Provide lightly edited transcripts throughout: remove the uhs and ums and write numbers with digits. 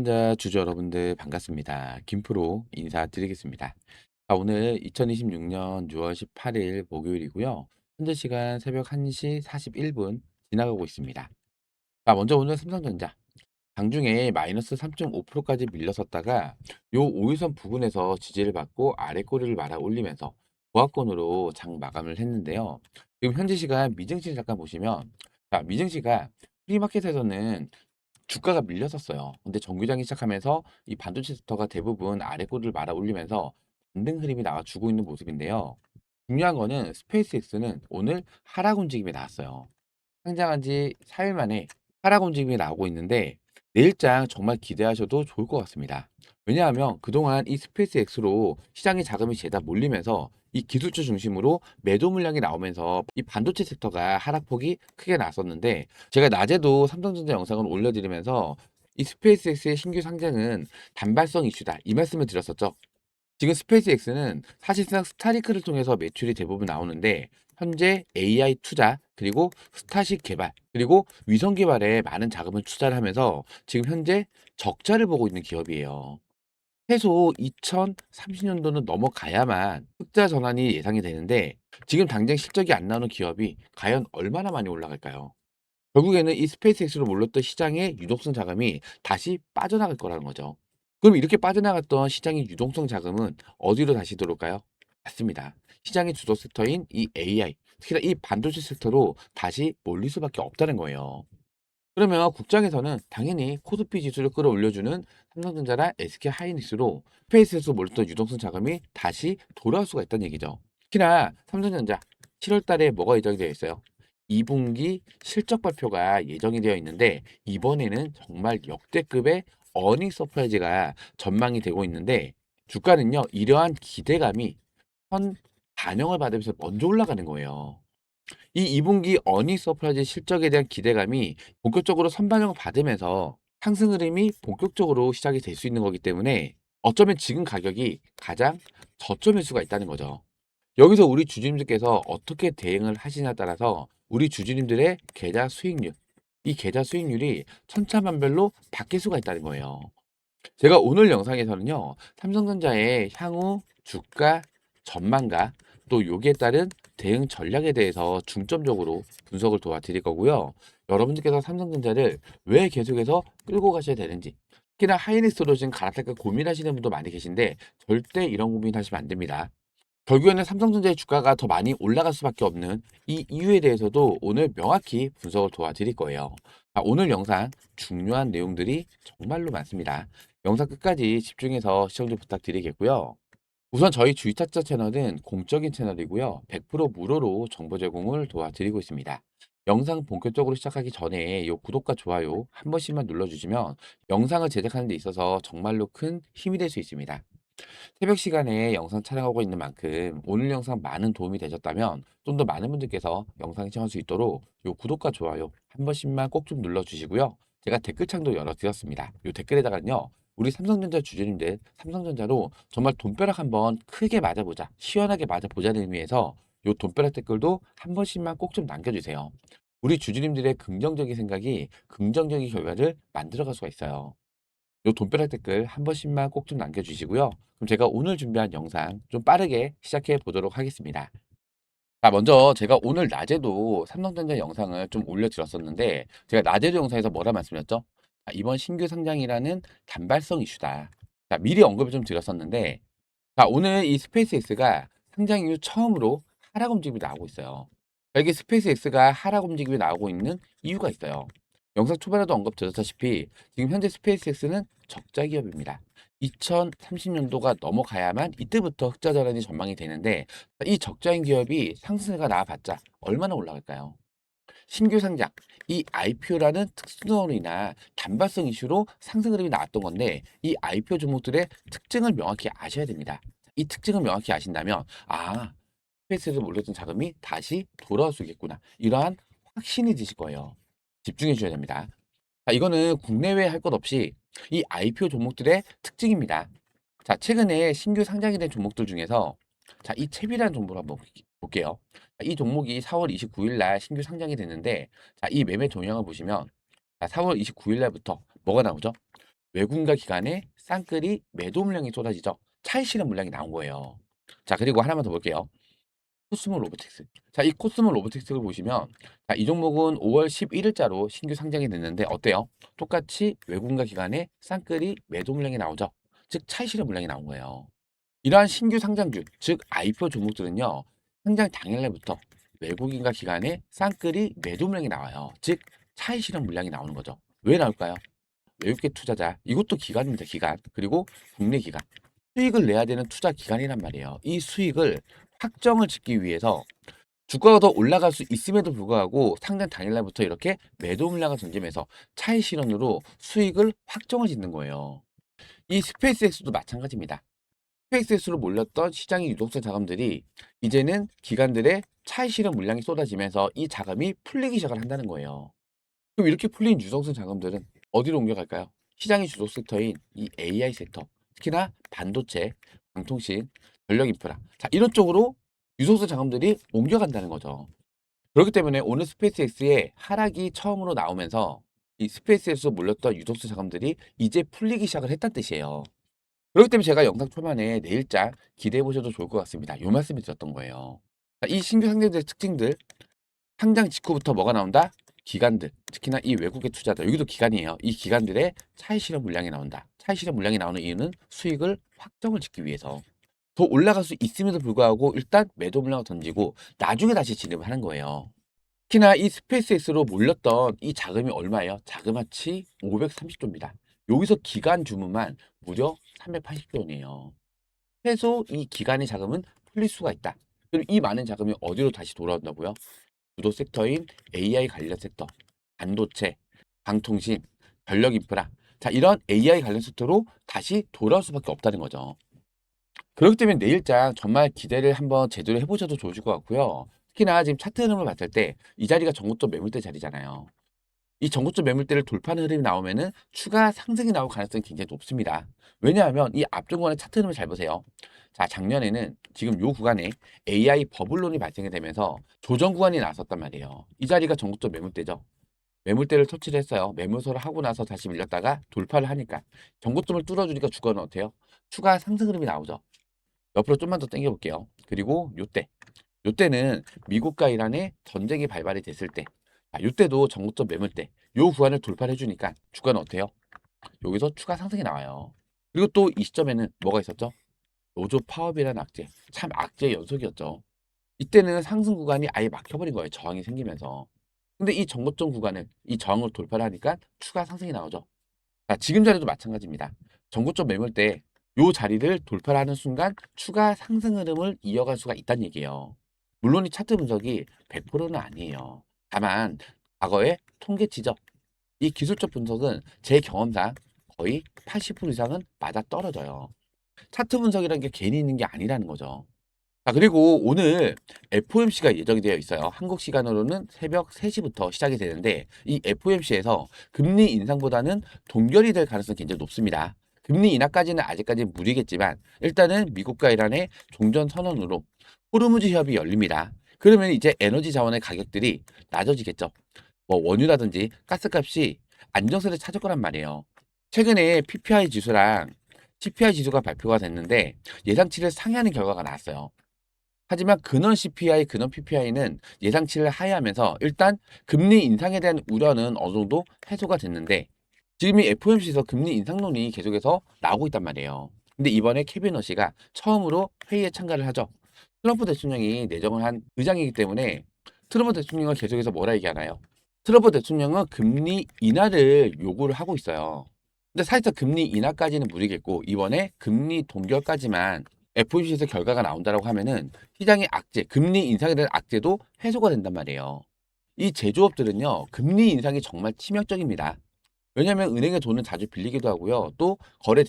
삼성전자 주주 여러분들 반갑습니다. 김프로 인사드리겠습니다. 오늘 2026년 6월 18일 목요일이고요. 현재 시간 새벽 1시 41분 지나가고 있습니다. 먼저 오늘 삼성전자 장중에 마이너스 3.5%까지 밀려섰다가 요 5일선 부근에서 지지를 받고 아래 꼬리를 말아 올리면서 보합권으로 장 마감을 했는데요. 지금 현재 시간 미증시 잠깐 보시면 미증시가 프리마켓에서는 주가가 밀렸었어요. 근데 정규장이 시작하면서 이 반도체 섹터가 대부분 아래 꼬리를 말아 올리면서 반등 흐름이 나와주고 있는 모습인데요. 중요한 거는 스페이스X는 오늘 하락 움직임이 나왔어요. 상장한 지 4일 만에 하락 움직임이 나오고 있는데 내일장 정말 기대하셔도 좋을 것 같습니다. 왜냐하면 그동안 이 스페이스X로 시장의 자금이 죄다 몰리면서 이 기술주 중심으로 매도 물량이 나오면서 이 반도체 섹터가 하락폭이 크게 났었는데 제가 낮에도 삼성전자 영상을 올려드리면서 이 스페이스X의 신규 상장은 단발성 이슈다 이 말씀을 드렸었죠. 지금 스페이스X는 사실상 스타리크를 통해서 매출이 대부분 나오는데 현재 AI 투자 그리고 스타식 개발 그리고 위성 개발에 많은 자금을 투자를 하면서 지금 현재 적자를 보고 있는 기업이에요. 최소 2030년도는 넘어가야만 흑자 전환이 예상이 되는데 지금 당장 실적이 안 나오는 기업이 과연 얼마나 많이 올라갈까요? 결국에는 이 스페이스X로 몰렸던 시장의 유동성 자금이 다시 빠져나갈 거라는 거죠. 그럼 이렇게 빠져나갔던 시장의 유동성 자금은 어디로 다시 들어올까요? 맞습니다. 시장의 주도 섹터인 이 AI, 특히나 이 반도체 섹터로 다시 몰릴 수밖에 없다는 거예요. 그러면 국장에서는 당연히 코스피 지수를 끌어올려주는 삼성전자나 SK 하이닉스로 스페이스에서 몰렸던 유동성 자금이 다시 돌아올 수가 있다는 얘기죠. 특히나 삼성전자 7월 달에 뭐가 예정이 되어 있어요? 2분기 실적 발표가 예정이 되어 있는데 이번에는 정말 역대급의 어닝 서프라이즈가 전망이 되고 있는데 주가는요 이러한 기대감이 현 반영을 받으면서 먼저 올라가는 거예요. 이 2분기 어닝 서프라이즈 실적에 대한 기대감이 본격적으로 선반영을 받으면서 상승 흐름이 본격적으로 시작이 될 수 있는 거기 때문에 어쩌면 지금 가격이 가장 저점일 수가 있다는 거죠. 여기서 우리 주주님들께서 어떻게 대응을 하시냐에 따라서 우리 주주님들의 계좌 수익률, 이 계좌 수익률이 천차만별로 바뀔 수가 있다는 거예요. 제가 오늘 영상에서는요, 삼성전자의 향후 주가 전망과 또 여기에 따른 대응 전략에 대해서 중점적으로 분석을 도와드릴 거고요. 여러분들께서 삼성전자를 왜 계속해서 끌고 가셔야 되는지, 특히나 하이닉스로 지금 갈아탈까 고민하시는 분도 많이 계신데 절대 이런 고민하시면 안 됩니다. 결국에는 삼성전자의 주가가 더 많이 올라갈 수밖에 없는 이 이유에 대해서도 오늘 명확히 분석을 도와드릴 거예요. 오늘 영상 중요한 내용들이 정말로 많습니다. 영상 끝까지 집중해서 시청 좀 부탁드리겠고요. 우선 저희 주식타짜 채널은 공적인 채널이고요. 100% 무료로 정보 제공을 도와드리고 있습니다. 영상 본격적으로 시작하기 전에 이 구독과 좋아요 한 번씩만 눌러주시면 영상을 제작하는 데 있어서 정말로 큰 힘이 될 수 있습니다. 새벽 시간에 영상 촬영하고 있는 만큼 오늘 영상 많은 도움이 되셨다면 좀 더 많은 분들께서 영상 시청할 수 있도록 요 구독과 좋아요 한 번씩만 꼭 좀 눌러주시고요. 제가 댓글창도 열어드렸습니다. 요 댓글에다가는요. 우리 삼성전자 주주님들 삼성전자로 정말 돈벼락 한번 크게 맞아보자 시원하게 맞아보자는 의미에서 요 돈벼락 댓글도 한 번씩만 꼭 좀 남겨주세요. 우리 주주님들의 긍정적인 생각이 긍정적인 결과를 만들어갈 수가 있어요. 요 돈벼락 댓글 한 번씩만 꼭 좀 남겨주시고요. 그럼 제가 오늘 준비한 영상 좀 빠르게 시작해 보도록 하겠습니다. 먼저 제가 오늘 낮에도 삼성전자 영상을 좀 올려드렸었는데 제가 낮에도 영상에서 뭐라 말씀드렸죠? 이번 신규 상장이라는 단발성 이슈다. 미리 언급을 좀 드렸었는데 오늘 이 스페이스X가 상장 이후 처음으로 하락 움직임이 나오고 있어요. 이게 스페이스X가 하락 움직임이 나오고 있는 이유가 있어요. 영상 초반에도 언급드렸다시피 지금 현재 스페이스X는 적자 기업입니다. 2030년도가 넘어가야만 이때부터 흑자 전환이 전망이 되는데 이 적자인 기업이 상승세가 나와봤자 얼마나 올라갈까요? 신규 상장, 이 IPO라는 특수성이나 단발성 이슈로 상승 흐름이 나왔던 건데 이 IPO 종목들의 특징을 명확히 아셔야 됩니다. 이 특징을 명확히 아신다면 스페이스에서 몰렸던 자금이 다시 돌아올 수 있겠구나. 이러한 확신이 드실 거예요. 집중해 주셔야 됩니다. 이거는 국내외 할 것 없이 이 IPO 종목들의 특징입니다. 최근에 신규 상장이 된 종목들 중에서 이 챕이라는 종목을 한번 볼게요. 이 종목이 4월 29일 날 신규 상장이 됐는데 이 매매 동향을 보시면 4월 29일 날부터 뭐가 나오죠? 외국인과 기관의 쌍끌이 매도 물량이 쏟아지죠. 차익 실현 물량이 나온 거예요. 자, 그리고 하나만 더 볼게요. 코스모 로보틱스. 자, 이 코스모 로보틱스를 보시면 자, 이 종목은 5월 11일자로 신규 상장이 됐는데 어때요? 똑같이 외국인과 기관의 쌍끌이 매도 물량이 나오죠. 즉 차익 실현 물량이 나온 거예요. 이러한 신규 상장주, 즉 IPO 종목들은요. 상장 당일날부터 외국인과 기관의 쌍끌이 매도 물량이 나와요. 즉 차익 실현 물량이 나오는 거죠. 왜 나올까요? 외국계 투자자, 이것도 기관입니다. 기관. 그리고 국내 기관. 수익을 내야 되는 투자 기관이란 말이에요. 이 수익을 확정을 짓기 위해서 주가가 더 올라갈 수 있음에도 불구하고 상장 당일날부터 이렇게 매도 물량을 던지면서 차익 실현으로 수익을 확정을 짓는 거예요. 이 스페이스X도 마찬가지입니다. 스페이스X로 몰렸던 시장의 유동성 자금들이 이제는 기관들의 차익 실현 물량이 쏟아지면서 이 자금이 풀리기 시작을 한다는 거예요. 그럼 이렇게 풀린 유동성 자금들은 어디로 옮겨갈까요? 시장의 주도 섹터인 이 AI 섹터, 특히나 반도체, 방통신, 전력 인프라. 자, 이런 쪽으로 유동성 자금들이 옮겨간다는 거죠. 그렇기 때문에 오늘 스페이스X의 하락이 처음으로 나오면서 이 스페이스X로 몰렸던 유동성 자금들이 이제 풀리기 시작을 했다는 뜻이에요. 그렇기 때문에 제가 영상 초반에 내일장 기대해 보셔도 좋을 것 같습니다. 요 말씀을 드렸던 거예요. 자, 이 신규 상장들의 특징들, 상장 직후부터 뭐가 나온다? 기관들, 특히나 이 외국의 투자자, 여기도 기관이에요. 이 기관들의 차익 실현 물량이 나온다. 차익 실현 물량이 나오는 이유는 수익을 확정을 짓기 위해서. 더 올라갈 수 있음에도 불구하고 일단 매도 물량을 던지고 나중에 다시 진입을 하는 거예요. 특히나 이 스페이스X로 몰렸던 이 자금이 얼마예요? 자그마치 530조입니다. 여기서 기간 주문만 무려 380조 원이에요. 최소 이 기간의 자금은 풀릴 수가 있다. 그럼 이 많은 자금이 어디로 다시 돌아온다고요? 주도 섹터인 AI 관련 섹터, 반도체, 방통신, 전력 인프라. 자, 이런 AI 관련 섹터로 다시 돌아올 수밖에 없다는 거죠. 그렇기 때문에 내일장 정말 기대를 한번 제대로 해보셔도 좋으실 것 같고요. 특히나 지금 차트 흐름을 봤을 때 이 자리가 전고점 매물대 자리잖아요. 이 전고점 매물대를 돌파하는 흐름이 나오면은 추가 상승이 나올 가능성이 굉장히 높습니다. 왜냐하면 이 앞중간의 차트 흐름을 잘 보세요. 자, 작년에는 지금 요 구간에 AI 버블론이 발생이 되면서 조정 구간이 나왔었단 말이에요. 이 자리가 전고점 매물대죠. 매물대를 터치를 했어요. 매물소를 하고 나서 다시 밀렸다가 돌파를 하니까 전고점을 뚫어주니까 주가는 어때요? 추가 상승 흐름이 나오죠. 옆으로 좀만 더 당겨 볼게요. 그리고 요때는 미국과 이란의 전쟁이 발발이 됐을 때, 요때도 전고점 매물대, 요 구간을 돌파를 해주니까 주가는 어때요? 여기서 추가 상승이 나와요. 그리고 또 이 시점에는 뭐가 있었죠? 노조 파업이라는 악재, 참 악재의 연속이었죠. 이때는 상승 구간이 아예 막혀버린 거예요. 저항이 생기면서. 근데 이 전고점 구간을, 이 저항을 돌파를 하니까 추가 상승이 나오죠. 자, 지금 자리도 마찬가지입니다. 전고점 매물대, 요 자리를 돌파를 하는 순간 추가 상승 흐름을 이어갈 수가 있다는 얘기예요. 물론 이 차트 분석이 100%는 아니에요. 다만 과거의 통계치죠. 이 기술적 분석은 제 경험상 거의 80% 이상은 맞아떨어져요. 차트 분석이라는 게 괜히 있는 게 아니라는 거죠. 자, 그리고 오늘 FOMC가 예정이 되어 있어요. 한국 시간으로는 새벽 3시부터 시작이 되는데 이 FOMC에서 금리 인상보다는 동결이 될 가능성이 굉장히 높습니다. 금리 인하까지는 아직까지 무리겠지만 일단은 미국과 이란의 종전 선언으로 호르무즈 협이 열립니다. 그러면 이제 에너지 자원의 가격들이 낮아지겠죠. 뭐 원유라든지 가스값이 안정세를 찾을 거란 말이에요. 최근에 PPI 지수랑 CPI 지수가 발표가 됐는데 예상치를 상회하는 결과가 나왔어요. 하지만 근원 CPI, 근원 PPI는 예상치를 하회하면서 일단 금리 인상에 대한 우려는 어느 정도 해소가 됐는데 지금 이 FOMC에서 금리 인상론이 계속해서 나오고 있단 말이에요. 근데 이번에 케빈 러시가 처음으로 회의에 참가를 하죠. 트럼프 대통령이 내정을 한 의장이기 때문에 트럼프 대통령은 계속해서 뭐라 얘기하나요? 트럼프 대통령은 금리 인하를 요구를 하고 있어요. 근데 사실상 금리 인하까지는 무리겠고 이번에 금리 동결까지만 FOMC에서 결과가 나온다라고 하면은 시장의 악재, 금리 인상에 대한 악재도 해소가 된단 말이에요. 이 제조업들은요, 금리 인상이 정말 치명적입니다. 왜냐하면 은행의 돈을 자주 빌리기도 하고요. 또 거래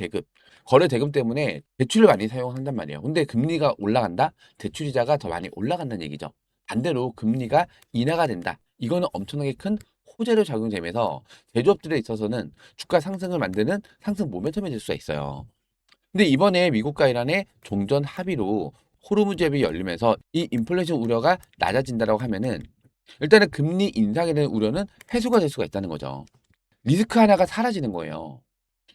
대금 때문에 대출을 많이 사용한단 말이에요. 근데 금리가 올라간다? 대출이자가 더 많이 올라간다는 얘기죠. 반대로 금리가 인하가 된다. 이거는 엄청나게 큰 호재로 작용되면서 제조업들에 있어서는 주가 상승을 만드는 상승 모멘텀이 될 수가 있어요. 근데 이번에 미국과 이란의 종전 합의로 호르무즈 협이 열리면서 이 인플레이션 우려가 낮아진다라고 하면은 일단은 금리 인상에 대한 우려는 해소가 될 수가 있다는 거죠. 리스크 하나가 사라지는 거예요.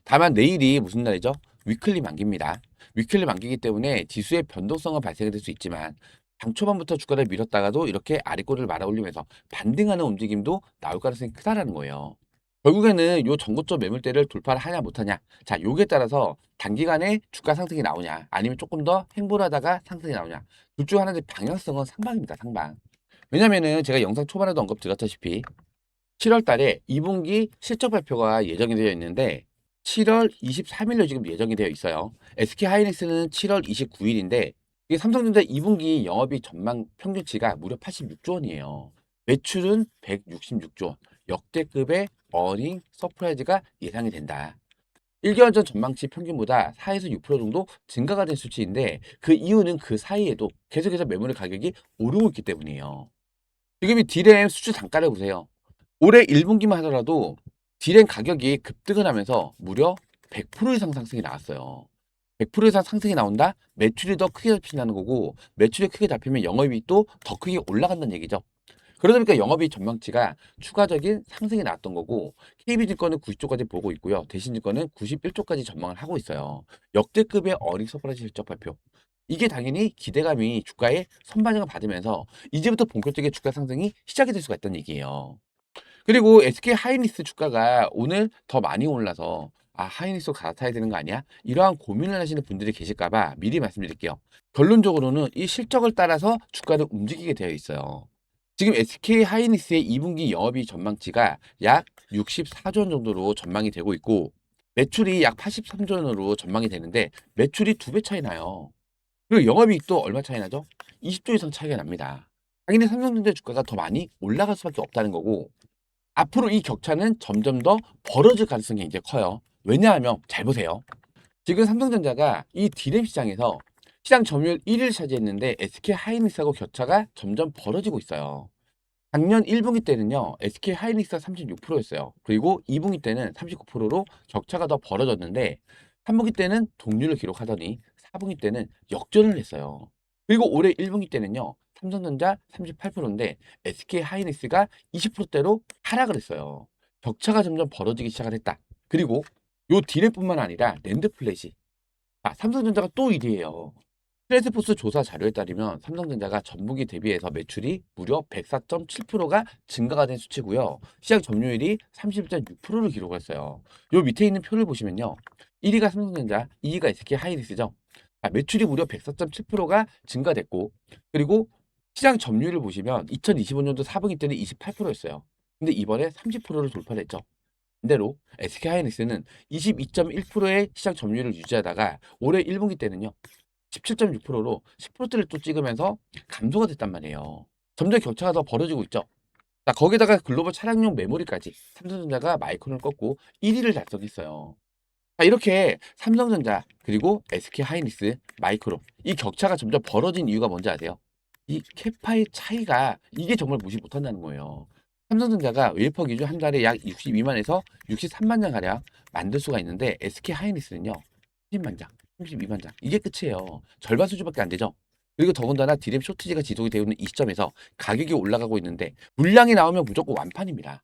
다만 내일이 무슨 날이죠? 위클리 만기입니다. 위클리 만기이기 때문에 지수의 변동성은 발생이 될 수 있지만 장 초반부터 주가를 밀었다가도 이렇게 아랫골을 말아 올리면서 반등하는 움직임도 나올 가능성이 크다라는 거예요. 결국에는 요 전고점 매물대를 돌파를 하냐 못하냐. 자, 요게 따라서 단기간에 주가 상승이 나오냐 아니면 조금 더 행보하다가 상승이 나오냐. 둘 중 하나의 방향성은 상방입니다. 상방. 왜냐면은 제가 영상 초반에도 언급드렸다시피 7월 달에 2분기 실적 발표가 예정이 되어 있는데 7월 23일로 지금 예정이 되어 있어요. SK하이닉스는 7월 29일인데 이게 삼성전자 2분기 영업이익 전망 평균치가 무려 86조 원이에요. 매출은 166조 원. 역대급의 어닝 서프라이즈가 예상이 된다. 1개월 전 전망치 평균보다 4에서 6% 정도 증가가 된 수치인데 그 이유는 그 사이에도 계속해서 매물의 가격이 오르고 있기 때문이에요. 지금 이 디램 수주 단가를 보세요. 올해 1분기만 하더라도 디램 가격이 급등을 하면서 무려 100% 이상 상승이 나왔어요. 100% 이상 상승이 나온다? 매출이 더 크게 잡힌다는 거고 매출이 크게 잡히면 영업이익도 더 크게 올라간다는 얘기죠. 그러다 보니까 영업이익 전망치가 추가적인 상승이 나왔던 거고 KB증권은 90조까지 보고 있고요. 대신증권은 91조까지 전망을 하고 있어요. 역대급의 어닝 서프라이즈 실적 발표. 이게 당연히 기대감이 주가에 선반영을 받으면서 이제부터 본격적인 주가 상승이 시작이 될 수가 있다는 얘기예요. 그리고 SK 하이닉스 주가가 오늘 더 많이 올라서 하이닉스 갈아타야 되는 거 아니야? 이러한 고민을 하시는 분들이 계실까 봐 미리 말씀드릴게요. 결론적으로는 이 실적을 따라서 주가를 움직이게 되어 있어요. 지금 SK 하이닉스의 2분기 영업이익 전망치가 약 64조 원 정도로 전망이 되고 있고 매출이 약 83조 원으로 전망이 되는데 매출이 2배 차이 나요. 그리고 영업이익도 얼마 차이 나죠? 20조 이상 차이가 납니다. 당연히 삼성전자 주가가 더 많이 올라갈 수밖에 없다는 거고 앞으로 이 격차는 점점 더 벌어질 가능성이 굉장히 커요. 왜냐하면 잘 보세요. 지금 삼성전자가 이 디램 시장에서 시장 점유율 1위를 차지했는데 SK 하이닉스하고 격차가 점점 벌어지고 있어요. 작년 1분기 때는요. SK 하이닉스가 36%였어요. 그리고 2분기 때는 39%로 격차가 더 벌어졌는데 3분기 때는 동률을 기록하더니 4분기 때는 역전을 했어요. 그리고 올해 1분기 때는요. 삼성전자 38%인데 SK 하이닉스가 20%대로 하락을 했어요. 격차가 점점 벌어지기 시작을 했다. 그리고 요 디램뿐만 아니라 낸드 플래시. 삼성전자가 또 1위예요. 트레이스포스 조사 자료에 따르면 삼성전자가 전분기 대비해서 매출이 무려 104.7%가 증가가 된 수치고요. 시장 점유율이 31.6%를 기록했어요. 요 밑에 있는 표를 보시면요. 1위가 삼성전자, 2위가 SK 하이닉스죠. 매출이 무려 104.7%가 증가됐고 그리고 시장 점유율을 보시면 2025년도 4분기 때는 28%였어요. 근데 이번에 30%를 돌파했죠. 반대로 SK 하이닉스는 22.1%의 시장 점유율을 유지하다가 올해 1분기 때는요. 17.6%로 10%대를 또 찍으면서 감소가 됐단 말이에요. 점점 격차가 더 벌어지고 있죠. 자, 거기다가 글로벌 차량용 메모리까지 삼성전자가 마이크론을 꺾고 1위를 달성했어요. 자, 이렇게 삼성전자 그리고 SK 하이닉스, 마이크론 이 격차가 점점 벌어진 이유가 뭔지 아세요? 이 캐파의 차이가 이게 정말 무시 못한다는 거예요. 삼성전자가 웨이퍼 기준 한 달에 약 62만에서 63만 장 가량 만들 수가 있는데 SK 하이닉스는요 30만 장, 32만 장 이게 끝이에요. 절반 수준밖에 안 되죠. 그리고 더군다나 디램 쇼티지가 지속이 되어 있는 이 시점에서 가격이 올라가고 있는데 물량이 나오면 무조건 완판입니다.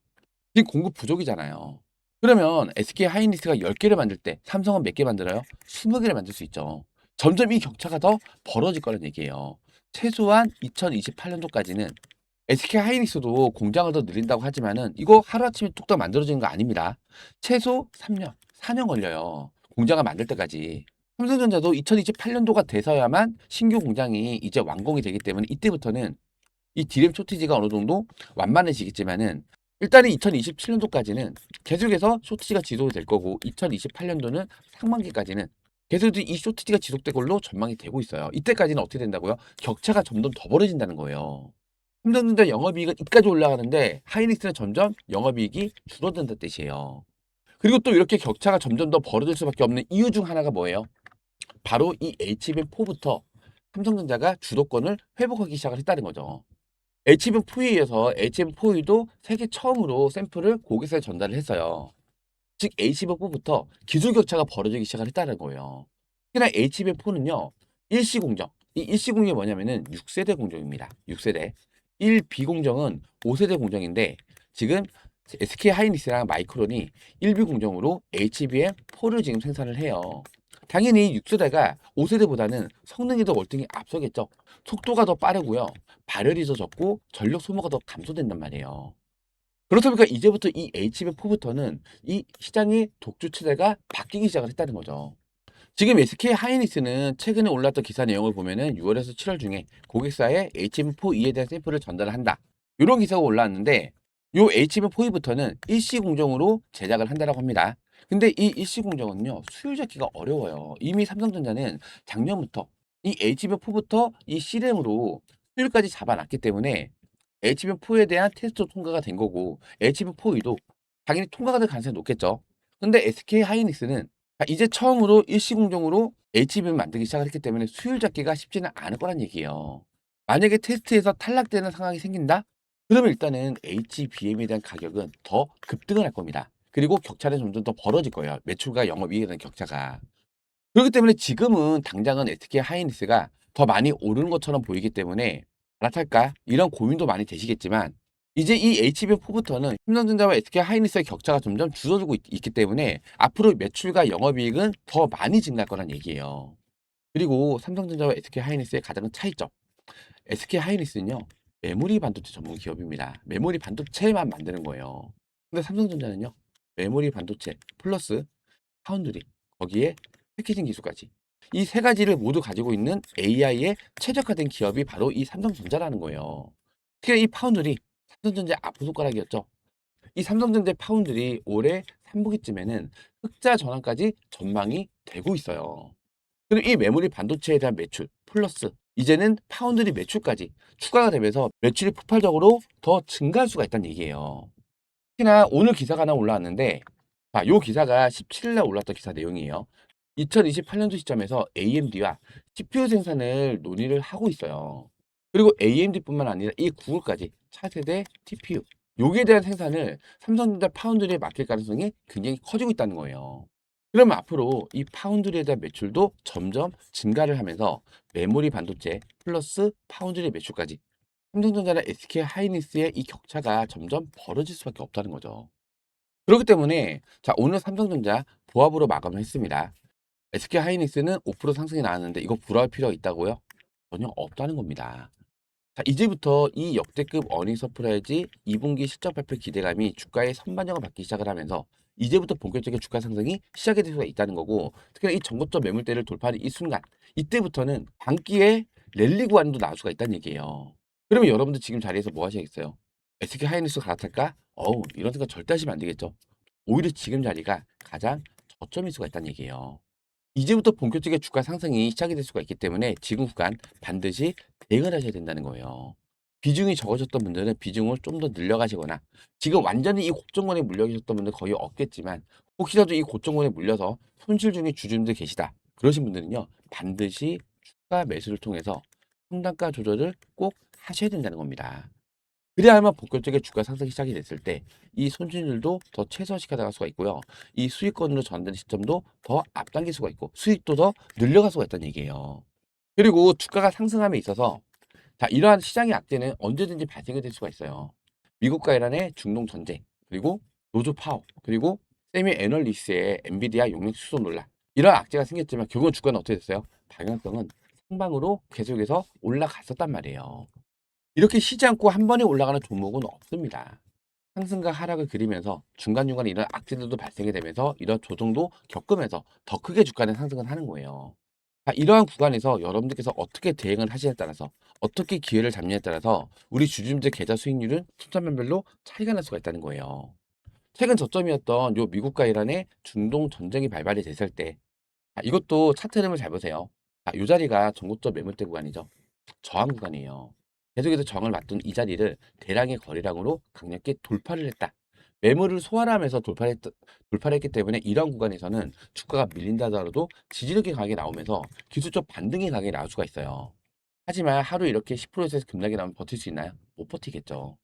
지금 공급 부족이잖아요. 그러면 SK 하이닉스가 10개를 만들 때 삼성은 몇 개 만들어요? 20개를 만들 수 있죠. 점점 이 격차가 더 벌어질 거란 얘기예요. 최소한 2028년도까지는 SK 하이닉스도 공장을 더 늘린다고 하지만은 이거 하루아침에 뚝딱 만들어지는 거 아닙니다. 최소 3년, 4년 걸려요. 공장을 만들 때까지. 삼성전자도 2028년도가 돼서야만 신규 공장이 이제 완공이 되기 때문에 이때부터는 이 디램 쇼티지가 어느 정도 완만해지겠지만은 일단은 2027년도까지는 계속해서 쇼티지가 지속이 될 거고 2028년도는 상반기까지는 계속 이 쇼티지가 지속될 걸로 전망이 되고 있어요. 이때까지는 어떻게 된다고요? 격차가 점점 더 벌어진다는 거예요. 삼성전자 영업이익은 이까지 올라가는데 하이닉스는 점점 영업이익이 줄어든다는 뜻이에요. 그리고 또 이렇게 격차가 점점 더 벌어질 수밖에 없는 이유 중 하나가 뭐예요? 바로 이 HBM4부터 삼성전자가 주도권을 회복하기 시작을 했다는 거죠. HBM4에 이어서 HBM4E도 세계 처음으로 샘플을 고객사에 전달을 했어요. 즉 HBM4부터 기술 격차가 벌어지기 시작을 했다는 거예요. 특히나 HBM4는요. 일시 공정. 이 일시 공정이 뭐냐면은 6세대 공정입니다. 6세대. 1B 공정은 5세대 공정인데 지금 SK 하이닉스랑 마이크론이 일비 공정으로 HBM4를 지금 생산을 해요. 당연히 6세대가 5세대보다는 성능이 더 월등히 앞서겠죠. 속도가 더 빠르고요. 발열이 더 적고 전력 소모가 더 감소된단 말이에요. 그렇다 보니까 이제부터 이 HBM4부터는 이 시장의 독주 체제가 바뀌기 시작을 했다는 거죠. 지금 SK 하이닉스는 최근에 올랐던 기사 내용을 보면은 6월에서 7월 중에 고객사에 HBM4E에 대한 샘플을 전달을 한다. 이런 기사가 올라왔는데 요 HBM4E부터는 일시 공정으로 제작을 한다라고 합니다. 근데 이 일시 공정은요 수요 잡기가 어려워요. 이미 삼성전자는 작년부터 이 HBM4부터 이 C램으로 수요까지 잡아놨기 때문에 HBM4에 대한 테스트 통과가 된 거고 HBM4E도 당연히 통과가 될 가능성이 높겠죠. 근데 SK 하이닉스는 이제 처음으로 일시 공정으로 HBM 만들기 시작을 했기 때문에 수율 잡기가 쉽지는 않을 거란 얘기예요. 만약에 테스트에서 탈락되는 상황이 생긴다? 그러면 일단은 HBM에 대한 가격은 더 급등을 할 겁니다. 그리고 격차는 점점 더 벌어질 거예요. 매출과 영업이익에 대한 격차가. 그렇기 때문에 지금은 당장은 SK 하이닉스가 더 많이 오르는 것처럼 보이기 때문에 갈아탈까? 이런 고민도 많이 되시겠지만 이제 이 HBM4부터는 삼성전자와 SK 하이닉스의 격차가 점점 줄어들고 있기 때문에 앞으로 매출과 영업이익은 더 많이 증가할 거란 얘기예요. 그리고 삼성전자와 SK 하이닉스의 가장 큰 차이점. SK 하이닉스는요. 메모리 반도체 전문 기업입니다. 메모리 반도체만 만드는 거예요. 근데 삼성전자는요. 메모리 반도체 플러스 파운드리, 거기에 패키징 기술까지. 이 세 가지를 모두 가지고 있는 AI에 최적화된 기업이 바로 이 삼성전자라는 거예요. 특히 이 파운드리, 삼성전자의 아픈 손가락이었죠. 이 삼성전자 파운드리 올해 3분기쯤에는 흑자 전환까지 전망이 되고 있어요. 그리고 이 메모리 반도체에 대한 매출 플러스 이제는 파운드리 매출까지 추가가 되면서 매출이 폭발적으로 더 증가할 수가 있다는 얘기예요. 특히나 오늘 기사가 하나 올라왔는데 요 기사가 17일 날 올랐던 기사 내용이에요. 2028년도 시점에서 AMD와 CPU 생산을 논의를 하고 있어요. 그리고 AMD뿐만 아니라 이 구글까지 차세대 TPU 요기에 대한 생산을 삼성전자 파운드리에 맡길 가능성이 굉장히 커지고 있다는 거예요. 그러면 앞으로 이 파운드리에 대한 매출도 점점 증가를 하면서 메모리 반도체 플러스 파운드리 매출까지 삼성전자나 SK 하이닉스의 이 격차가 점점 벌어질 수밖에 없다는 거죠. 그렇기 때문에 자 오늘 삼성전자 보합으로 마감을 했습니다. SK 하이닉스는 5% 상승이 나왔는데 이거 불화할 필요가 있다고요? 전혀 없다는 겁니다. 자 이제부터 이 역대급 어닝 서프라이즈 2분기 실적 발표 기대감이 주가의 선반영을 받기 시작을 하면서 이제부터 본격적인 주가 상승이 시작이 될 수가 있다는 거고 특히나 이 전고점 매물대를 돌파하는 이 순간 이때부터는 반기에 랠리 구간도 나올 수가 있다는 얘기예요. 그러면 여러분들 지금 자리에서 뭐 하시겠어요? SK 하이닉스 갈아탈까? 어우 이런 생각 절대 하시면 안 되겠죠. 오히려 지금 자리가 가장 저점일 수가 있다는 얘기예요. 이제부터 본격적인 주가 상승이 시작이 될 수가 있기 때문에 지금 구간 반드시 대응을 하셔야 된다는 거예요. 비중이 적어졌던 분들은 비중을 좀 더 늘려가시거나 지금 완전히 이 고점권에 물려 계셨던 분들 거의 없겠지만 혹시라도 이 고점권에 물려서 손실 중에 주주님들 계시다. 그러신 분들은요. 반드시 추가 매수를 통해서 상단가 조절을 꼭 하셔야 된다는 겁니다. 그래야만 본격적인 주가 상승이 시작이 됐을 때 이 손실률도 더 최소화시켜 나갈 수가 있고요. 이 수익권으로 전환되는 시점도 더 앞당길 수가 있고 수익도 더 늘려갈 수가 있다는 얘기예요. 그리고 주가가 상승함에 있어서 자 이러한 시장의 악재는 언제든지 발생이 될 수가 있어요. 미국과 이란의 중동 전쟁, 그리고 노조 파업, 그리고 세미 애널리스트의 엔비디아 용역 수소 논란 이런 악재가 생겼지만 결국은 주가는 어떻게 됐어요? 방향성은 상방으로 계속해서 올라갔었단 말이에요. 이렇게 쉬지 않고 한 번에 올라가는 종목은 없습니다. 상승과 하락을 그리면서 중간중간에 이런 악재들도 발생이 되면서 이런 조정도 겪으면서 더 크게 주가는 상승을 하는 거예요. 자, 이러한 구간에서 여러분들께서 어떻게 대응을 하시냐에 따라서 어떻게 기회를 잡느냐에 따라서 우리 주주님들 계좌 수익률은 순차별로 차이가 날 수가 있다는 거예요. 최근 저점이었던 요 미국과 이란의 중동 전쟁이 발발이 됐을 때 이것도 차트 흐름을 잘 보세요. 이 자리가 전고점 매물대 구간이죠. 저항 구간이에요. 계속해서 정을 맞던 이 자리를 대량의 거래량으로 강력히 돌파를 했다. 매물을 소화하면서 돌파를 했기 때문에 이런 구간에서는 주가가 밀린다 하더라도 지지력이 강하게 나오면서 기술적 반등이 강하게 나올 수가 있어요. 하지만 하루 이렇게 10%에서 급락이 나오면 버틸 수 있나요? 못 버티겠죠.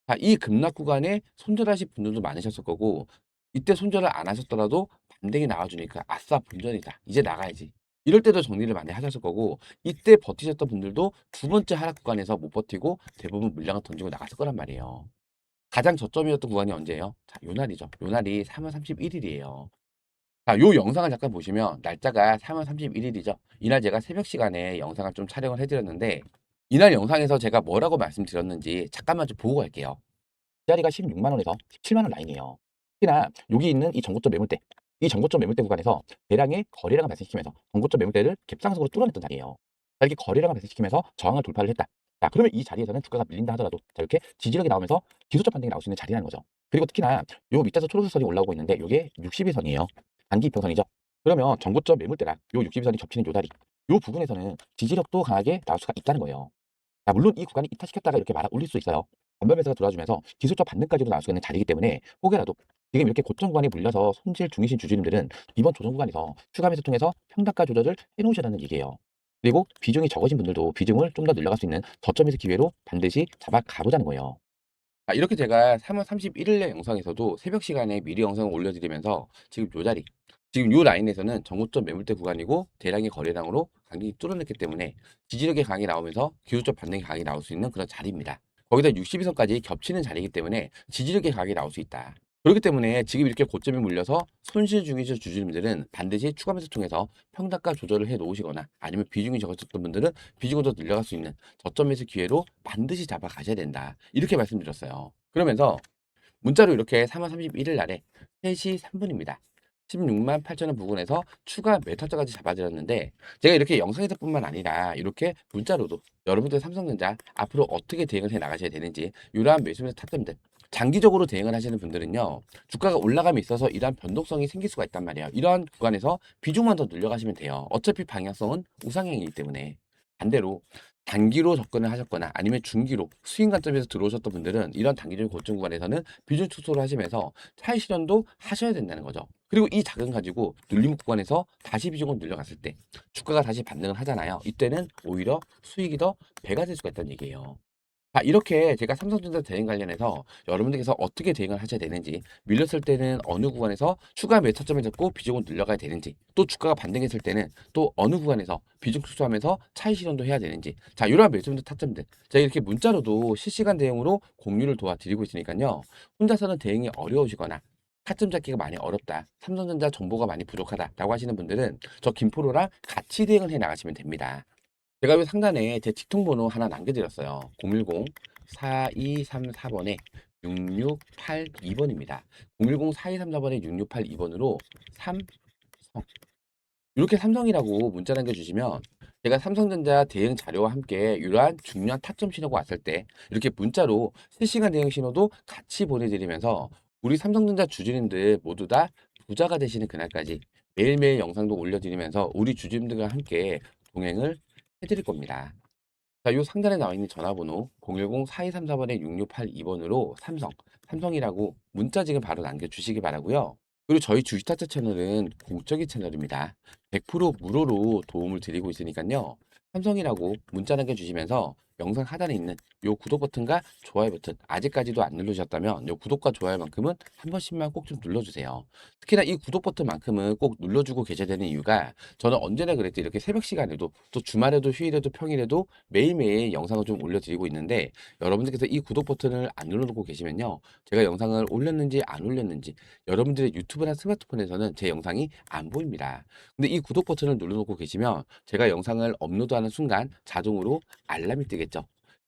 자, 이 급락 구간에 손절하실 분들도 많으셨을 거고 이때 손절을 안 하셨더라도 반등이 나와주니까 아싸 본전이다. 이제 나가야지. 이럴 때도 정리를 많이 하셨을 거고 이때 버티셨던 분들도 두 번째 하락 구간에서 못 버티고 대부분 물량을 던지고 나갔을 거란 말이에요. 가장 저점이었던 구간이 언제예요? 자, 요 날이죠. 요 날이 3월 31일이에요. 자, 요 영상을 잠깐 보시면 날짜가 3월 31일이죠. 이날 제가 새벽 시간에 영상을 좀 촬영을 해드렸는데 이날 영상에서 제가 뭐라고 말씀드렸는지 잠깐만 좀 보고 갈게요. 이 자리가 16만 원에서 17만 원 라인이에요. 특히나 여기 있는 이 전고점 매물대, 이 전고점 매물대 구간에서 대량의 거래량을 발생시키면서 전고점 매물대를 갭상승으로 뚫어냈던 자리예요. 자, 이렇게 거래량을 발생시키면서 저항을 돌파를 했다. 자, 그러면 이 자리에서는 주가가 밀린다 하더라도 자, 이렇게 지지력이 나오면서 기술적 반등이 나올 수 있는 자리라는 거죠. 그리고 특히나 요 밑에서 초록색 선이 올라오고 있는데 이게 60일선이에요. 단기 이평선이죠. 그러면 전고점 매물대랑 요 60일선이 겹치는 요 자리, 요 부분에서는 지지력도 강하게 나올 수가 있다는 거예요. 자, 물론 이 구간이 이탈시켰다가 이렇게 말아 올릴 수 있어요. 반발 매수가 돌아주면서 기술적 반등까지도 나올 수 있는 자리이기 때문에 혹여라도 지금 이렇게 고점 구간에 물려서 손실 중이신 주주님들은 이번 조정 구간에서 추가 매수 통해서 평단가 조절을 해 놓으셔라는 얘기예요. 그리고 비중이 적으신 분들도 비중을 좀 더 늘려갈 수 있는 저점에서 기회로 반드시 잡아 가보자는 거예요. 아, 이렇게 제가 3월 31일에 영상에서도 새벽 시간에 미리 영상을 올려드리면서 지금 요 자리, 지금 요 라인에서는 정고점 매물대 구간이고 대량의 거래량으로 강력히 뚫어냈기 때문에 지지력의 강이 나오면서 기술적 반등의 강이 나올 수 있는 그런 자리입니다. 거기다 62선까지 겹치는 자리이기 때문에 지지력의 강이 나올 수 있다. 그렇기 때문에 지금 이렇게 고점에 물려서 손실 중이신 주주님들은 반드시 추가 매수 통해서 평단가 조절을 해 놓으시거나 아니면 비중이 적었던 분들은 비중을 더 늘려갈 수 있는 저점 매수 기회로 반드시 잡아 가셔야 된다. 이렇게 말씀드렸어요. 그러면서 문자로 이렇게 3월 31일 날에 3시 3분입니다. 16만 8천 원 부근에서 추가 매타점까지 잡아드렸는데 제가 이렇게 영상에서뿐만 아니라 이렇게 문자로도 여러분들 삼성전자 앞으로 어떻게 대응을 해 나가셔야 되는지 이러한 매수매수 타점들 장기적으로 대응을 하시는 분들은요 주가가 올라감에 있어서 이러한 변동성이 생길 수가 있단 말이에요. 이러한 구간에서 비중만 더 늘려가시면 돼요. 어차피 방향성은 우상향이기 때문에. 반대로 단기로 접근을 하셨거나 아니면 중기로 수익 관점에서 들어오셨던 분들은 이런 단기적인 고점 구간에서는 비중 축소를 하시면서 차익 실현도 하셔야 된다는 거죠. 그리고 이 자금 가지고 눌림 구간에서 다시 비중을 늘려갔을 때 주가가 다시 반등을 하잖아요. 이때는 오히려 수익이 더 배가 될 수가 있다는 얘기예요. 자, 이렇게 제가 삼성전자 대응 관련해서 여러분들께서 어떻게 대응을 하셔야 되는지, 밀렸을 때는 어느 구간에서 추가 매타점을 잡고 비중을 늘려가야 되는지, 또 주가가 반등했을 때는 또 어느 구간에서 비중 축소하면서 차익 실현도 해야 되는지, 자, 이러한 매수분들 타점들, 제가 이렇게 문자로도 실시간 대응으로 공유를 도와드리고 있으니까요. 혼자서는 대응이 어려우시거나 타점 잡기가 많이 어렵다, 삼성전자 정보가 많이 부족하다라고 하시는 분들은 저 김프로랑 같이 대응을 해 나가시면 됩니다. 제가 요 상단에 제 직통 번호 하나 남겨드렸어요. 010-4234번에 6682번입니다. 010-4234번에 6682번으로 삼성. 이렇게 삼성이라고 문자 남겨주시면 제가 삼성전자 대응 자료와 함께 이러한 중요한 타점 신호가 왔을 때 이렇게 문자로 실시간 대응 신호도 같이 보내드리면서 우리 삼성전자 주주님들 모두 다 부자가 되시는 그날까지 매일매일 영상도 올려드리면서 우리 주주님들과 함께 동행을 해드릴 겁니다. 자, 요 상단에 나와 있는 전화번호 010-4234번에 6682번으로 삼성이라고 문자 지금 바로 남겨주시기 바라고요. 그리고 저희 주식타짜 채널은 공적인 채널입니다. 100% 무료로 도움을 드리고 있으니까요. 삼성이라고 문자 남겨주시면서 영상 하단에 있는 요 구독 버튼과 좋아요 버튼 아직까지도 안 누르셨다면 요 구독과 좋아요만큼은 한 번씩만 꼭 좀 눌러주세요. 특히나 이 구독 버튼만큼은 꼭 눌러주고 계셔야 되는 이유가 저는 언제나 그랬지 이렇게 새벽 시간에도 또 주말에도 휴일에도 평일에도 매일매일 영상을 좀 올려드리고 있는데 여러분들께서 이 구독 버튼을 안 눌러놓고 계시면요. 제가 영상을 올렸는지 안 올렸는지 여러분들의 유튜브나 스마트폰에서는 제 영상이 안 보입니다. 근데 이 구독 버튼을 눌러놓고 계시면 제가 영상을 업로드하는 순간 자동으로 알람이 뜨겠죠.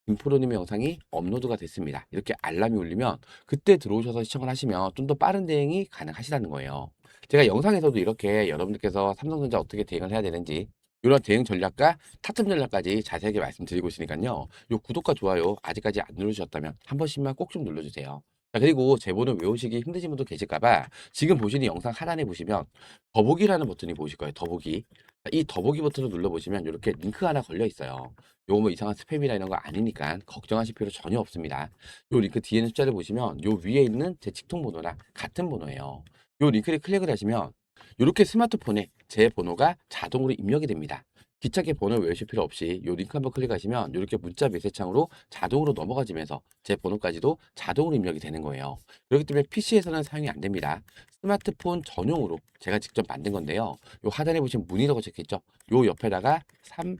김프로님의 영상이 업로드가 됐습니다. 이렇게 알람이 울리면 그때 들어오셔서 시청을 하시면 좀 더 빠른 대응이 가능하시다는 거예요. 제가 영상에서도 이렇게 여러분들께서 삼성전자 어떻게 대응을 해야 되는지 이런 대응 전략과 타점 전략까지 자세하게 말씀드리고 있으니까요. 요 구독과 좋아요 아직까지 안 누르셨다면 한 번씩만 꼭 좀 눌러주세요. 자, 그리고 제 번호 외우시기 힘드신 분도 계실까봐 지금 보시는 영상 하단에 보시면 더보기라는 버튼이 보이실 거예요. 더보기. 자, 이 더보기 버튼을 눌러보시면 이렇게 링크 하나 걸려 있어요. 요거 뭐 이상한 스팸이나 이런 거 아니니까 걱정하실 필요 전혀 없습니다. 요 링크 뒤에는 숫자를 보시면 요 위에 있는 제 직통 번호랑 같은 번호예요. 요 링크를 클릭을 하시면 이렇게 스마트폰에 제 번호가 자동으로 입력이 됩니다. 기차계 번호 외우실 필요 없이 요 링크 한번 클릭하시면 이렇게 문자 메시지창으로 자동으로 넘어가지면서 제 번호까지도 자동으로 입력이 되는 거예요. 그렇기 때문에 PC에서는 사용이 안 됩니다. 스마트폰 전용으로 제가 직접 만든 건데요. 요 하단에 보시면 문의라고 적혀있죠. 요 옆에다가 삼성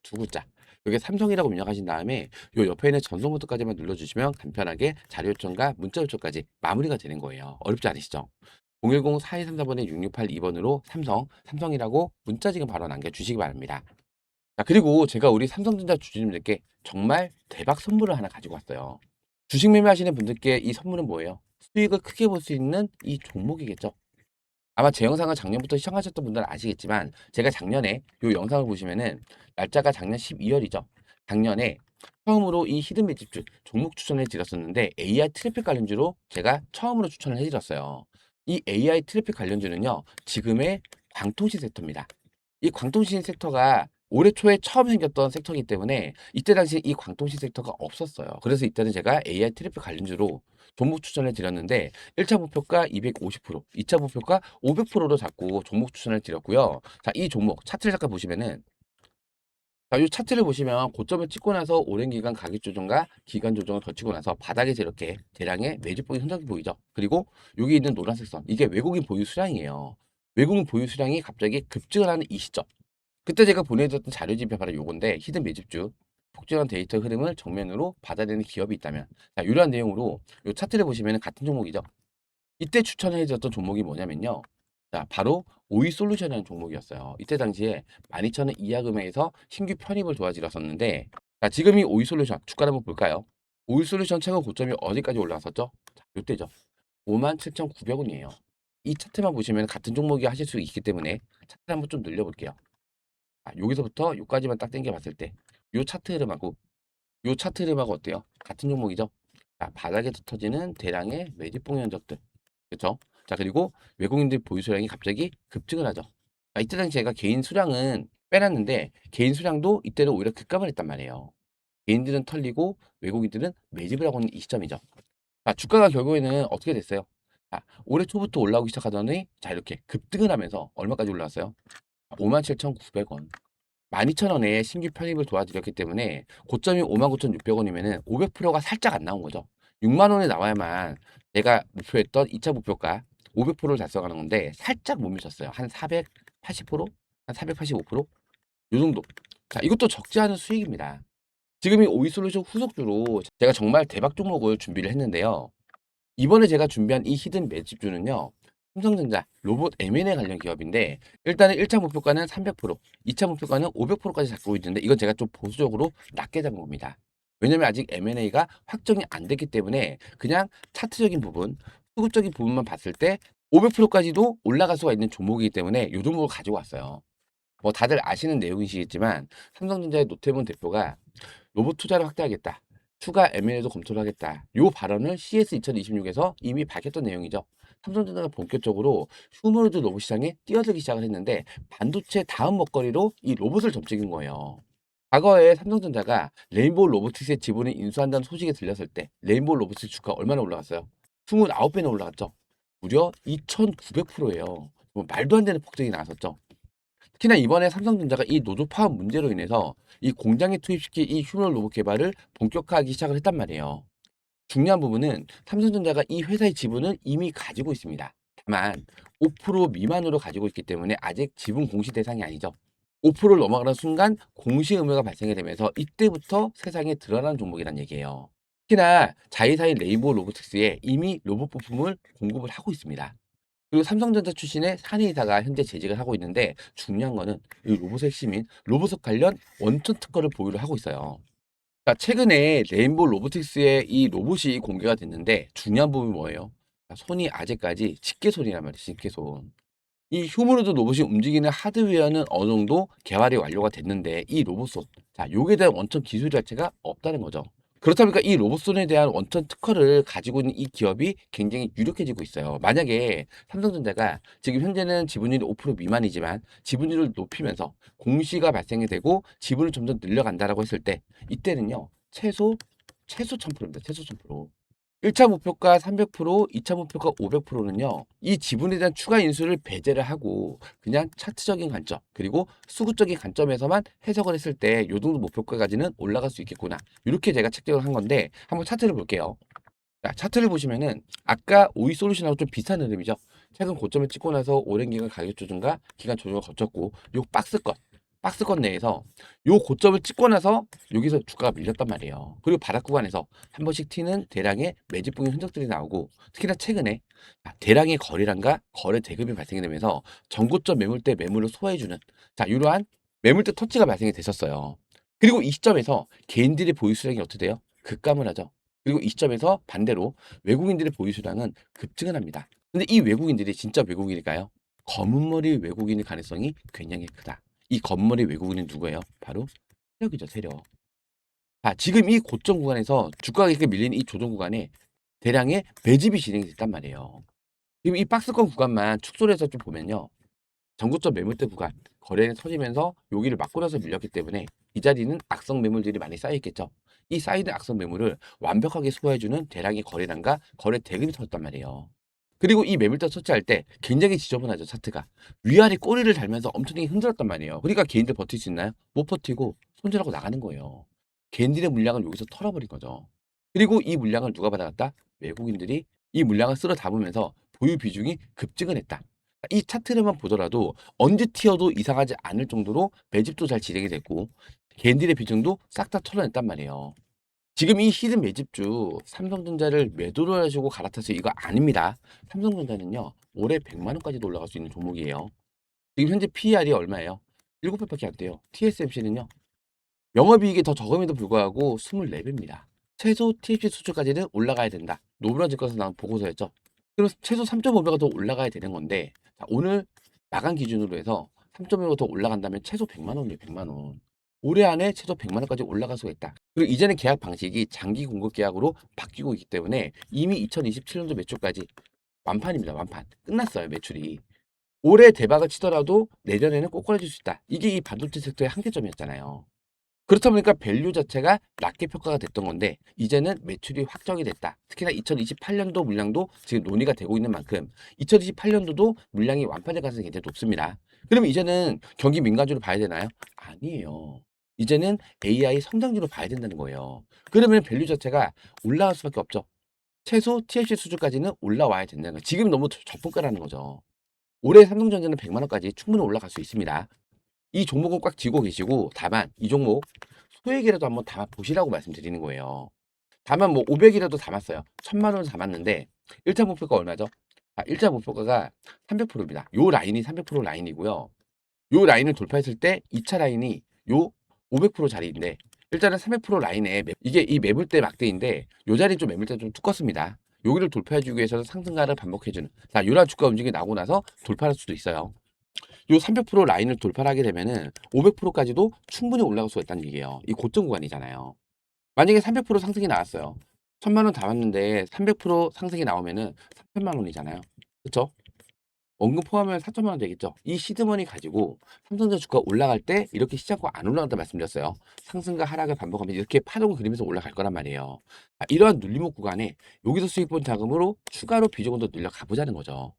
두 글자 여기 삼성이라고 입력하신 다음에 요 옆에 있는 전송 모드까지만 눌러주시면 간편하게 자료 요청과 문자 요청까지 마무리가 되는 거예요. 어렵지 않으시죠? 010-4234번에 6682번으로 삼성이라고 문자 지금 바로 남겨주시기 바랍니다. 자, 그리고 제가 우리 삼성전자 주주님들께 정말 대박 선물을 하나 가지고 왔어요. 주식 매매하시는 분들께 이 선물은 뭐예요? 수익을 크게 볼 수 있는 이 종목이겠죠. 아마 제 영상을 작년부터 시청하셨던 분들은 아시겠지만 제가 작년에 이 영상을 보시면은 날짜가 작년 12월이죠. 작년에 처음으로 이 히든 매집주 종목 추천을 드렸었는데 AI 트래픽 관련주로 제가 처음으로 추천을 해드렸어요. 이 AI 트래픽 관련주는요, 지금의 광통신 섹터입니다. 이 광통신 섹터가 올해 초에 처음 생겼던 섹터이기 때문에 이때 당시 이 광통신 섹터가 없었어요. 그래서 이때는 제가 AI 트래픽 관련주로 종목 추천을 드렸는데 1차 목표가 250%, 2차 목표가 500%로 잡고 종목 추천을 드렸고요. 자, 이 종목 차트를 잠깐 보시면은, 자, 이 차트를 보시면 고점을 찍고 나서 오랜 기간 가격 조정과 기간 조정을 거치고 나서 바닥에서 이렇게 대량의 매집 보이 흔적이 보이죠. 그리고 여기 있는 노란색 선, 이게 외국인 보유 수량이에요. 외국인 보유 수량이 갑자기 급증을 하는 이 시점. 그때 제가 보내드렸던 자료집이 바로 요건데, 히든 매집주 폭증한 데이터 흐름을 정면으로 받아내는 기업이 있다면, 자, 이러한 내용으로 요 차트를 보시면 같은 종목이죠. 이때 추천해 드렸던 종목이 뭐냐면요, 자, 바로 오이솔루션이라는 종목이었어요. 이때 당시에 12,000원 이하 금액에서 신규 편입을 도와드렸었는데, 자, 지금 이 오이솔루션 주가를 한번 볼까요? 오이솔루션 최고 고점이 어디까지 올라왔었죠? 자, 이때죠. 57,900원이에요. 이 차트만 보시면 같은 종목이 하실 수 있기 때문에 차트 한번 좀 늘려볼게요. 아, 여기서부터 여기까지만 딱 당겨 봤을 때 요 차트 흐름하고 어때요? 같은 종목이죠? 자, 바닥에서 터지는 대량의 매집봉 현적들. 그렇죠? 자, 그리고 외국인들 보유 수량이 갑자기 급증을 하죠. 자, 이때 당시 제가 개인 수량은 빼놨는데 개인 수량도 이때는 오히려 급감을 했단 말이에요. 개인들은 털리고 외국인들은 매집을 하고 있는 이 시점이죠. 자, 주가가 결국에는 어떻게 됐어요? 자, 올해 초부터 올라오기 시작하더니 자, 이렇게 급등을 하면서 얼마까지 올라왔어요? 57,900원. 12,000원에 신규 편입을 도와드렸기 때문에 고점이 59,600원이면은 500%가 살짝 안 나온 거죠. 6만 원에 나와야만 내가 목표했던 2차 목표가 500%를 달성하는 건데 살짝 못 미쳤어요. 한 480%? 한 485%? 요 정도. 자, 이것도 적지 않은 수익입니다. 지금 이 오이솔루션 후속주로 제가 정말 대박 종목을 준비를 했는데요. 이번에 제가 준비한 이 히든 매집주는요, 삼성전자 로봇 M&A 관련 기업인데, 일단은 1차 목표가는 300%, 2차 목표가는 500%까지 잡고 있는데, 이건 제가 좀 보수적으로 낮게 잡은 겁니다. 왜냐면 아직 M&A가 확정이 안 됐기 때문에 그냥 차트적인 부분, 수급적인 부분만 봤을 때 500%까지도 올라갈 수가 있는 종목이기 때문에 이 종목을 가지고 왔어요. 뭐 다들 아시는 내용이시겠지만 삼성전자의 노태문 대표가 로봇 투자를 확대하겠다, 추가 M&A도 검토를 하겠다, 요 발언을 CS 2026에서 이미 밝혔던 내용이죠. 삼성전자가 본격적으로 휴머노드 로봇 시장에 뛰어들기 시작을 했는데 반도체 다음 먹거리로 이 로봇을 점찍은 거예요. 과거에 삼성전자가 레인보우 로보틱스의 지분을 인수한다는 소식이 들렸을 때 레인보우 로보틱스 주가 얼마나 올라갔어요? 29배나 올라갔죠. 무려 2,900%예요. 뭐 말도 안 되는 폭등이 나왔었죠. 특히나 이번에 삼성전자가 이 노조 파업 문제로 인해서 이 공장에 투입시킨 이 휴먼 로봇 개발을 본격화하기 시작을 했단 말이에요. 중요한 부분은 삼성전자가 이 회사의 지분을 이미 가지고 있습니다. 다만 5% 미만으로 가지고 있기 때문에 아직 지분 공시 대상이 아니죠. 5%를 넘어가는 순간 공시 의무가 발생이 되면서 이때부터 세상에 드러나는 종목이란 얘기예요. 특히나 자회사인 레인보우 로보틱스에 이미 로봇 부품을 공급을 하고 있습니다. 그리고 삼성전자 출신의 한의사가 현재 재직을 하고 있는데 중요한 거는 이 로봇의 핵심인 로봇 관련 원천 특허를 보유를 하고 있어요. 자, 최근에 레인보우 로보틱스의 이 로봇이 공개가 됐는데 중요한 부분이 뭐예요? 자, 손이 아직까지 집게손이란 말이에요. 집게손. 이 휴머노드 로봇이 움직이는 하드웨어는 어느 정도 개발이 완료가 됐는데 이 로봇손, 자, 요게 대한 원천 기술 자체가 없다는 거죠. 그렇다 보니까 이 로봇손에 대한 원천 특허를 가지고 있는 이 기업이 굉장히 유력해지고 있어요. 만약에 삼성전자가 지금 현재는 지분율이 5% 미만이지만 지분율을 높이면서 공시가 발생이 되고 지분을 점점 늘려간다라고 했을 때 이때는요, 최소 1000%입니다. 최소 1000%. 1차 목표가 300%, 2차 목표가 500%는요, 이 지분에 대한 추가 인수를 배제를 하고 그냥 차트적인 관점, 그리고 수급적인 관점에서만 해석을 했을 때 요 정도 목표가까지는 올라갈 수 있겠구나. 이렇게 제가 책정을 한 건데 한번 차트를 볼게요. 자, 차트를 보시면은 아까 오이 솔루션하고 좀 비슷한 흐름이죠. 최근 고점을 찍고 나서 오랜 기간 가격 조정과 기간 조정을 거쳤고 요 박스권, 박스권 내에서 요 고점을 찍고 나서 여기서 주가가 밀렸단 말이에요. 그리고 바닥 구간에서 한 번씩 튀는 대량의 매집봉의 흔적들이 나오고, 특히나 최근에 대량의 거래량과 거래 대금이 발생이 되면서 전고점 매물대 매물을 소화해주는 이러한 매물대 터치가 발생이 됐었어요. 그리고 이 시점에서 개인들의 보유 수량이 어떻게 돼요? 급감을 하죠. 그리고 이 시점에서 반대로 외국인들의 보유 수량은 급증을 합니다. 근데 이 외국인들이 진짜 외국인일까요? 검은 머리 외국인일 가능성이 굉장히 크다. 이 검은 머리 외국인은 누구예요? 바로 세력이죠, 세력. 지금 이 고점 구간에서 주가가 이렇게 밀리는 이 조정 구간에 대량의 매집이 진행이 됐단 말이에요. 지금 이 박스권 구간만 축소를 해서 좀 보면요. 전고점 매물대 구간, 거래가 터지면서 여기를 막고 나서 밀렸기 때문에 이 자리는 악성 매물들이 많이 쌓여 있겠죠. 이 쌓이는 악성 매물을 완벽하게 소화해주는 대량의 거래량과 거래 대금이 터졌단 말이에요. 그리고 이 매물대 처치할 때 굉장히 지저분하죠, 차트가. 위아래 꼬리를 달면서 엄청나게 흔들었단 말이에요. 그러니까 개인들 버틸 수 있나요? 못 버티고 손절하고 나가는 거예요. 개인들의 물량을 여기서 털어버린 거죠. 그리고 이 물량을 누가 받아갔다? 외국인들이 이 물량을 쓸어 담으면서 보유 비중이 급증을 했다. 이 차트를만 보더라도 언제 튀어도 이상하지 않을 정도로 매집도 잘 진행이 됐고, 개인들의 비중도 싹 다 털어냈단 말이에요. 지금 이 히든 매집주 삼성전자를 매도를 하시고 갈아타세요, 이거 아닙니다. 삼성전자는요, 올해 100만 원까지도 올라갈 수 있는 종목이에요. 지금 현재 PER이 얼마예요? 7배밖에 안 돼요. TSMC는요, 영업이익이 더 적음에도 불구하고 24배입니다. 최소 TFC 수준까지는 올라가야 된다. 노무라 증권에서 나온 보고서였죠. 그럼 최소 3.5배가 더 올라가야 되는 건데, 오늘 마감 기준으로 해서 3.5배가 더 올라간다면 최소 100만 원이에요, 100만 원. 올해 안에 최소 100만 원까지 올라갈 수가 있다. 그리고 이제는 계약 방식이 장기 공급 계약으로 바뀌고 있기 때문에 이미 2027년도 매출까지 완판입니다, 완판. 끝났어요, 매출이. 올해 대박을 치더라도 내년에는 꼬꾸라질 수 있다. 이게 이 반도체 섹터의 한계점이었잖아요. 그렇다 보니까 밸류 자체가 낮게 평가가 됐던 건데, 이제는 매출이 확정이 됐다. 특히나 2028년도 물량도 지금 논의가 되고 있는 만큼 2028년도도 물량이 완판될 가능성이 굉장히 높습니다. 그럼 이제는 경기 민감주로 봐야 되나요? 아니에요. 이제는 AI 성장주로 봐야 된다는 거예요. 그러면 밸류 자체가 올라갈 수밖에 없죠. 최소 TLC 수준까지는 올라와야 된다는 거예요. 지금 너무 저평가라는 거죠. 올해 삼성전자는 100만 원까지 충분히 올라갈 수 있습니다. 이 종목은 꽉 쥐고 계시고, 다만 이 종목 소액이라도 한번 담아 보시라고 말씀드리는 거예요. 다만 뭐 500이라도 담았어요. 1000만 원을 담았는데 1차 목표가 얼마죠? 1차 목표가가 300%입니다. 요 라인이 300% 라인이고요. 요 라인을 돌파했을 때 2차 라인이 요 500% 자리인데, 일단은 300% 라인에 이게 이 매물대 막대인데 요 자리 좀 매물대 좀 두껍습니다. 여기를 돌파해주기 위해서는 상승가를 반복해주는, 요런 주가 움직임이 나오고 나서 돌파할 수도 있어요. 요 300% 라인을 돌파하게 되면은 500%까지도 충분히 올라갈 수가 있다는 얘기예요. 이 고점 구간이잖아요. 만약에 300% 상승이 나왔어요. 1000만 원 담았는데 300% 상승이 나오면은 3천만 원이잖아요. 그쵸? 원금 포함하면 4천만 원 되겠죠. 이 시드머니 가지고 삼성전자 주가 올라갈 때 이렇게 시장과 안 올라간다 말씀드렸어요. 상승과 하락을 반복하면 이렇게 파동을 그리면서 올라갈 거란 말이에요. 이러한 눌림목 구간에 여기서 수익 본 자금으로 추가로 비중을 더 늘려 가보자는 거죠.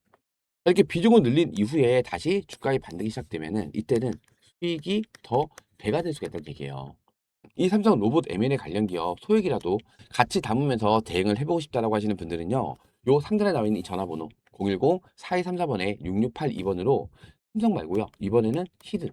이렇게 비중을 늘린 이후에 다시 주가의 반등이 시작되면은 이때는 수익이 더 배가 될 수가 있다는 얘기예요. 이 삼성 로봇 M&A 관련 기업 소액이라도 같이 담으면서 대응을 해보고 싶다라고 하시는 분들은요, 요 상단에 나와 있는 이 전화번호 010-4234번에 6682번으로 삼성 말고요, 이번에는 히든,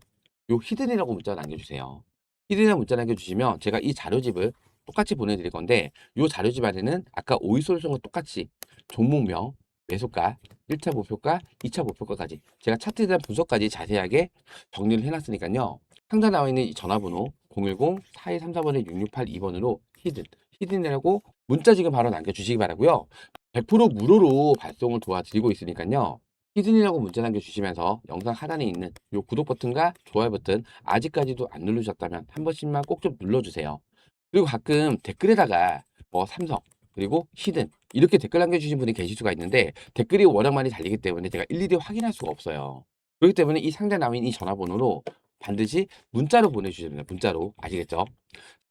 요 히든이라고 문자 남겨주세요. 히든이라고 문자 남겨주시면 제가 이 자료집을 똑같이 보내드릴 건데, 요 자료집 안에는 아까 오이솔루션과 똑같이 종목명, 매수가, 1차 목표가, 2차 목표가까지 제가 차트에 대한 분석까지 자세하게 정리를 해놨으니까요. 상단에 나와 있는 이 전화번호 010-4234번에 6682번으로 히든이라고 문자 지금 바로 남겨주시기 바라고요. 100% 무료로 발송을 도와드리고 있으니까요. 히든이라고 문자 남겨주시면서 영상 하단에 있는 이 구독 버튼과 좋아요 버튼 아직까지도 안 누르셨다면 한 번씩만 꼭 좀 눌러주세요. 그리고 가끔 댓글에다가 뭐 삼성 그리고 히든 이렇게 댓글 남겨주신 분이 계실 수가 있는데, 댓글이 워낙 많이 달리기 때문에 제가 일일이 확인할 수가 없어요. 그렇기 때문에 이 상단에 나와 있는 이 전화번호로 반드시 문자로 보내주셔야 됩니다. 문자로. 아시겠죠?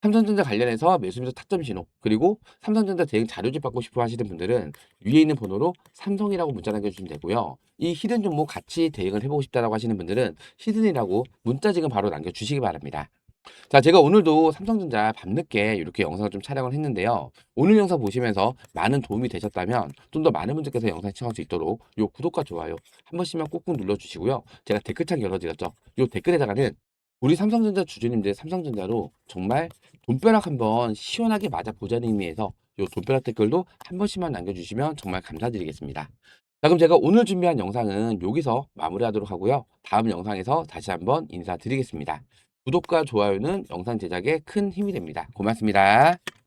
삼성전자 관련해서 매수매수 타점 신호, 그리고 삼성전자 대응 자료집 받고 싶어 하시는 분들은 위에 있는 번호로 삼성이라고 문자 남겨주시면 되고요. 이 히든 종목 같이 대응을 해보고 싶다라고 하시는 분들은 히든이라고 문자 지금 바로 남겨주시기 바랍니다. 제가 오늘도 삼성전자 밤늦게 이렇게 영상을 좀 촬영을 했는데요. 오늘 영상 보시면서 많은 도움이 되셨다면 좀 더 많은 분들께서 영상 시청할 수 있도록 요 구독과 좋아요 한 번씩만 꾹꾹 눌러주시고요. 제가 댓글창 열어드렸죠. 요 댓글에다가는 우리 삼성전자 주주님들 삼성전자로 정말 돈벼락 한번 시원하게 맞아보자는 의미에서 요 돈벼락 댓글도 한 번씩만 남겨주시면 정말 감사드리겠습니다. 자, 그럼 제가 오늘 준비한 영상은 여기서 마무리하도록 하고요. 다음 영상에서 다시 한번 인사드리겠습니다. 구독과 좋아요는 영상 제작에 큰 힘이 됩니다. 고맙습니다.